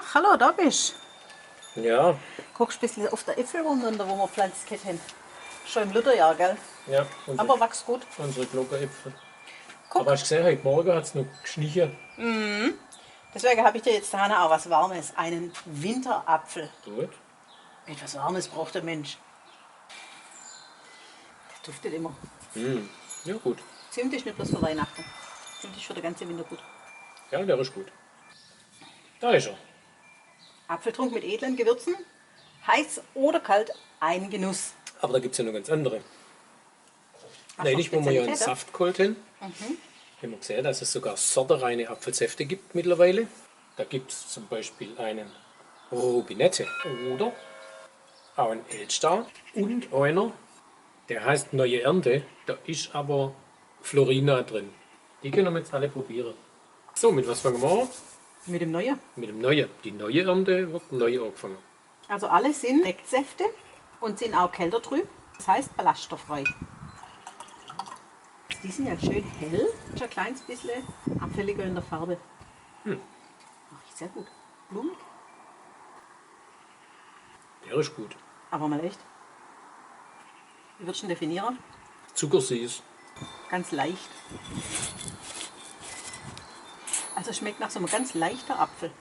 Ach, hallo, da bist du. Ja. Guckst ein bisschen auf der Äpfel runter, wo wir pflanzt haben. Schon im Lutherjahr, gell? Ja. Aber wächst gut. Unsere Glockenäpfel. Guck. Aber hast du gesehen, heute Morgen hat es noch geschnien. Deswegen habe ich dir jetzt da auch was Warmes. Einen Winterapfel. Gut. Etwas Warmes braucht der Mensch. Das duftet immer. Ja, gut. Zimt ist nicht bloß für Weihnachten. Zimt ist für den ganzen Winter gut. Ja, der ist gut. Da ist er. Apfeltrunk mit edlen Gewürzen. Heiß oder kalt, ein Genuss. Aber da gibt es ja noch ganz andere. Ach, Neulich, wo wir ja einen Spezialität, Saft geholt haben, haben wir gesehen, dass es sogar sortenreine Apfelsäfte gibt mittlerweile. Da gibt es zum Beispiel einen Rubinette oder auch einen Elster und einer, der heißt Neue Ernte. Da ist aber Florina drin. Die können wir jetzt alle probieren. So, mit was fangen wir an? Mit dem Neuen. Mit dem Neuen. Die neue Ernte wird neu angefangen. Also alle sind Sektsäfte und sind auch kältertrüb. Das heißt ballaststofffrei. Die sind ja schön hell. Ist ein kleines bisschen abfälliger in der Farbe. Riecht sehr gut. Blumig. Der ist gut. Aber mal echt. Wie würdest du ihn definieren? Zuckersüß. Ganz leicht. Also schmeckt nach so einem ganz leichten Apfel.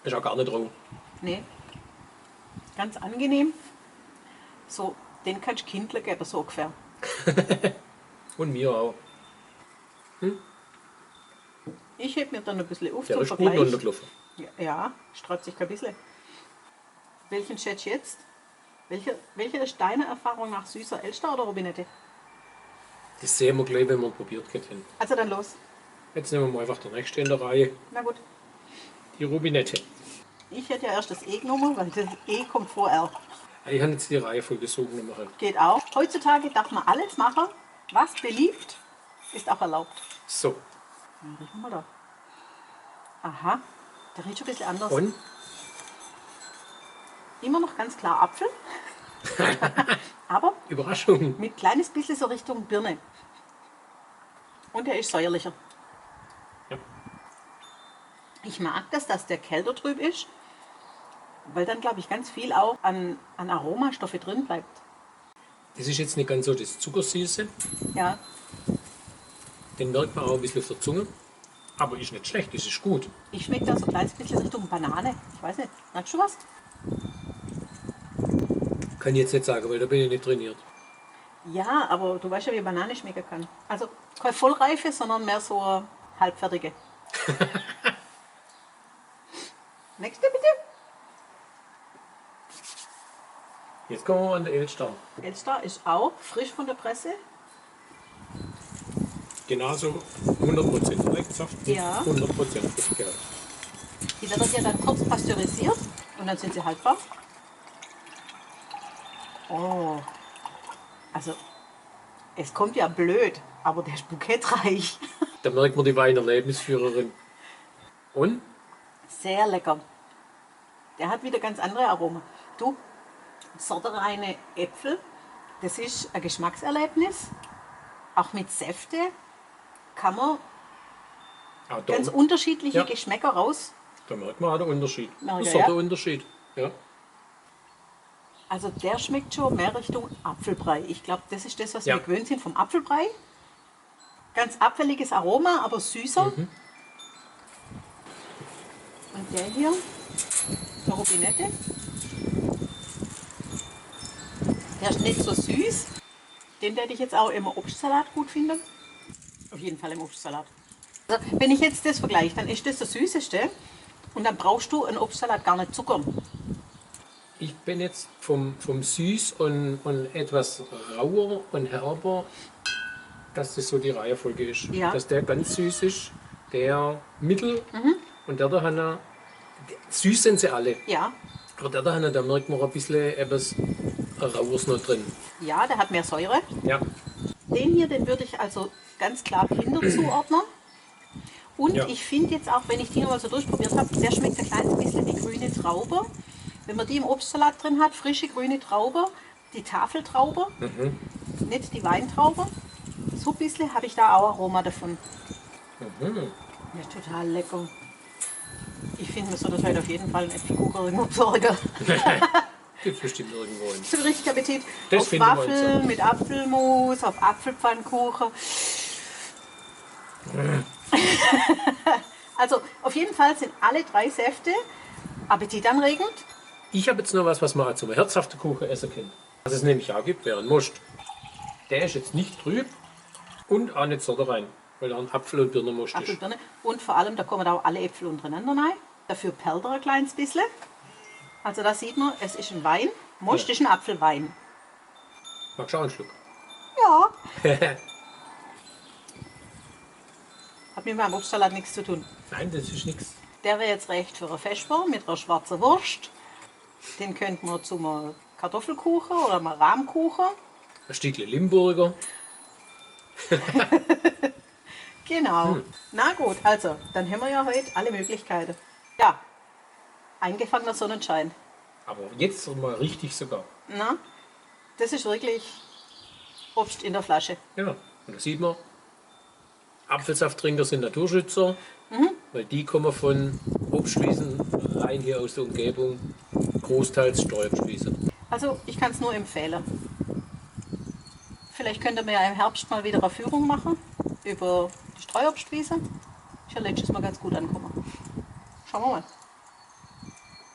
Ist auch gar nicht roh. Nee. Ganz angenehm. So, den kannst du Kindle geben, so ungefähr. Und mir auch. Ich heb mir dann ein bisschen auf Der zum ist gut Vergleich. runtergelaufen. Ja, sträubt sich kein bisschen. Welchen schätzt du jetzt? Welche ist deine Erfahrung nach süßer Elster oder Rubinette? Das sehen wir gleich, wenn wir ihn probiert haben. Also dann los. Jetzt nehmen wir mal einfach den nächsten in der Reihe. Na gut. Die Rubinette. Ich hätte ja erst das E genommen, weil das E kommt vor R. Ich habe jetzt die Reihe voll gesogen gemacht. Geht auch. Heutzutage darf man alles machen. Was beliebt, ist auch erlaubt. So. Dann riechen wir da. Aha, der riecht schon ein bisschen anders. Und? Immer noch ganz klar Apfel. Aber Überraschung. mit kleines bisschen so Richtung Birne. Und der ist säuerlicher. Ja. Ich mag das, dass der kältertrüb ist, weil dann, glaube ich, ganz viel auch an Aromastoffe drin bleibt. Das ist jetzt nicht ganz so das Zuckersüße. Ja, Den merkt man auch ein bisschen auf der Zunge. Aber ist nicht schlecht, das ist gut. ich schmecke da so ein kleines bisschen Richtung Banane. Ich weiß nicht, magst du was? Kann ich jetzt nicht sagen, weil da bin ich nicht trainiert. Ja, aber du weißt ja, wie Banane schmecken kann. Also keine vollreife, sondern mehr so eine halbfertige. Nächste bitte. Jetzt kommen wir an den Elster. Elster ist auch frisch von der Presse. Genauso 100% Direktsaft. Ja. 100% frisch gehabt. Die werden ja dann kurz pasteurisiert und dann sind sie haltbar. Oh, also es kommt ja blöd, aber der ist bukettreich. Da merkt man die Weinerlebnisführerin. Und? Sehr lecker. Der hat wieder ganz andere Aromen. Du, sortenreine Äpfel, das ist ein Geschmackserlebnis. Auch mit Säfte kann man Auch da, ganz unterschiedliche Ja. Geschmäcker raus. da merkt man auch den Unterschied. Na, Der ja, Sorteunterschied. Ja. Also der schmeckt schon mehr Richtung Apfelbrei. Ich glaube, das ist das, was Ja. wir gewöhnt sind vom Apfelbrei. Ganz abfälliges Aroma, aber süßer. Und der hier, der Rubinette, der ist nicht so süß. Den werde ich jetzt auch im Obstsalat gut finden. Auf jeden Fall im Obstsalat. Also, wenn ich jetzt das vergleiche, dann ist das süßeste. Und dann brauchst du einen Obstsalat gar nicht zuckern. Ich bin jetzt vom Süß und etwas rauer und herber, dass das so die Reihenfolge ist. Ja. Dass der ganz süß ist, der mittel und der da Hanna. Süß sind sie alle. Ja, Aber der da Hanna, da merkt man ein bisschen etwas Raues noch drin. ja, der hat mehr Säure. Ja. Den hier, den würde ich also ganz klar Kinder zuordnen. Und Ja. ich finde jetzt auch, wenn ich die nochmal so durchprobiert habe, der schmeckt ein kleines bisschen wie grüne Traube. Wenn man die im Obstsalat drin hat, frische grüne Traube, die Tafeltraube, nicht die Weintraube. So ein bisschen habe ich da auch Aroma davon. Ja, total lecker. Ich finde, man soll das heute auf jeden Fall einen Äpfelkuchen irgendwo besorgen. Gibt es bestimmt irgendwo. So richtig Appetit. Das Auf finden wir Waffeln mit Apfelmus, auf Apfelpfannkuchen. Also auf jeden Fall sind alle 3 Säfte appetitanregend. Ich habe jetzt noch was man zum herzhaften Kuchen essen kann. Was es nämlich auch gibt, wäre ein Most. Der ist jetzt nicht trüb und auch nicht Sorte rein, weil er ein Apfel- und Birnenmost ist. Apfelbirne. Und vor allem, da kommen auch alle Äpfel untereinander rein. Dafür perlt er ein kleines bisschen. Also da sieht man, es ist ein Wein. Most ist ein Apfelwein. Magst du auch einen Schluck? Ja. Hat mit meinem Obstsalat nichts zu tun. Nein, das ist nichts. Der wäre jetzt recht für eine Vesper mit einer schwarzen Wurst. Den könnte man zum Kartoffelkuchen oder einem Rahmkuchen. Ein Stückchen Limburger. Genau. Na gut, also, dann haben wir ja heute alle Möglichkeiten. Ja, eingefangener Sonnenschein. Aber jetzt mal richtig sogar. Na, das ist wirklich Obst in der Flasche. Ja, und da sieht man, Apfelsafttrinker sind Naturschützer, weil die kommen von Obstwiesen rein hier aus der Umgebung, großteils Streuobstwiesen. Also, ich kann es nur empfehlen. Vielleicht könnte man ja im Herbst mal wieder eine Führung machen über die Streuobstwiese. Ist ja letztes Mal ganz gut angekommen. Schauen wir mal.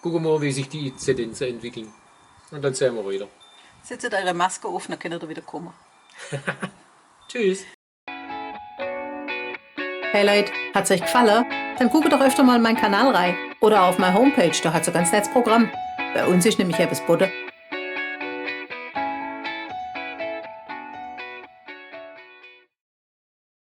Gucken wir mal, wie sich die Inzidenzen entwickeln. Und dann sehen wir wieder. Setzt eure Maske auf, dann könnt ihr wieder kommen. Tschüss. Hey Leute, hat's euch gefallen? Dann guckt doch öfter mal in meinen Kanal rein. Oder auf meine Homepage, da hat's ein ganz nettes Programm. Bei uns ist nämlich etwas geboten,